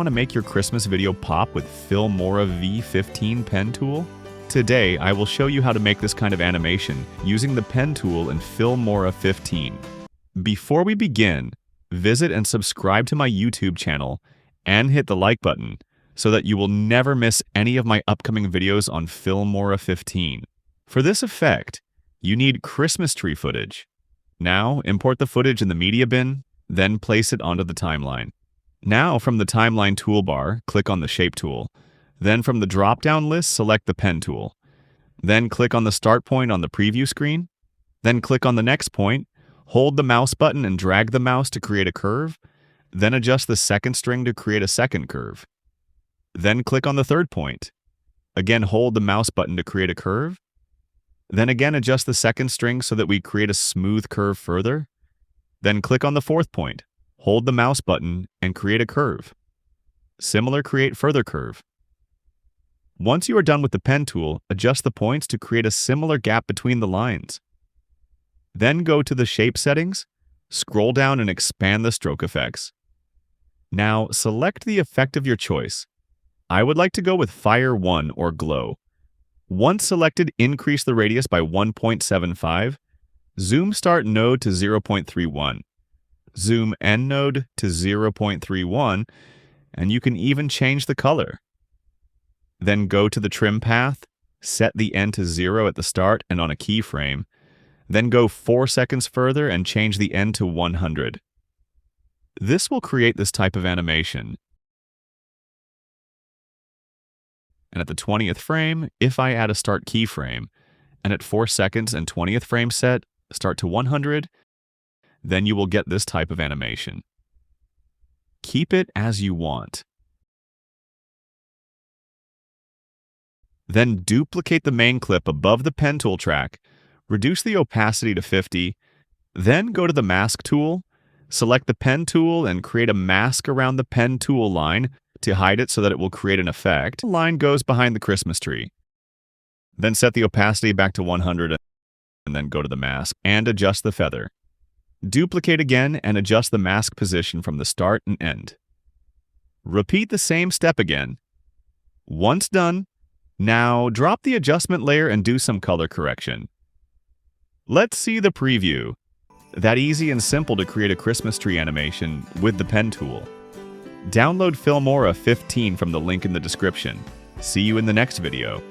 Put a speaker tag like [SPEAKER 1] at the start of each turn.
[SPEAKER 1] want to make your Christmas video pop with Filmora V15 pen tool? Today, I will show you how to make this kind of animation using the pen tool in Filmora 15. Before we begin, visit and subscribe to my YouTube channel and hit the like button so that you will never miss any of my upcoming videos on Filmora 15. For this effect, you need Christmas tree footage. Now, import the footage in the media bin, then place it onto the timeline. Now, from the timeline toolbar, click on the Shape tool. Then from the drop-down list, select the Pen tool. Then click on the Start point on the preview screen. Then click on the next point, hold the mouse button and drag the mouse to create a curve. Then adjust the second string to create a second curve. Then click on the third point. Again, hold the mouse button to create a curve. Then again, adjust the second string so that we create a smooth curve further. Then click on the fourth point, hold the mouse button, and create a curve. Similar, create further curve. Once you are done with the pen tool, adjust the points to create a similar gap between the lines. Then go to the shape settings, scroll down and expand the stroke effects. Now select the effect of your choice. I would like to go with Fire 1 or Glow. Once selected, increase the radius by 1.75. Zoom start node to 0.31, zoom end node to 0.31, and you can even change the color. Then go to the trim path, set the end to 0 at the start and on a keyframe, then go 4 seconds further and change the end to 100. This will create this type of animation. And at the 20th frame, if I add a start keyframe, and at 4 seconds and 20th frame set, start to 100, then you will get this type of animation. Keep it as you want. Then duplicate the main clip above the pen tool track, reduce the opacity to 50, then go to the mask tool, select the pen tool and create a mask around the pen tool line to hide it so that it will create an effect. The line goes behind the Christmas tree. Then set the opacity back to 100 and then go to the mask and adjust the feather. Duplicate again and adjust the mask position from the start and end. Repeat the same step again. Once done, now drop the adjustment layer and do some color correction. Let's see the preview. That easy and simple to create a Christmas tree animation with the pen tool. Download Filmora 15 from the link in the description. See you in the next video.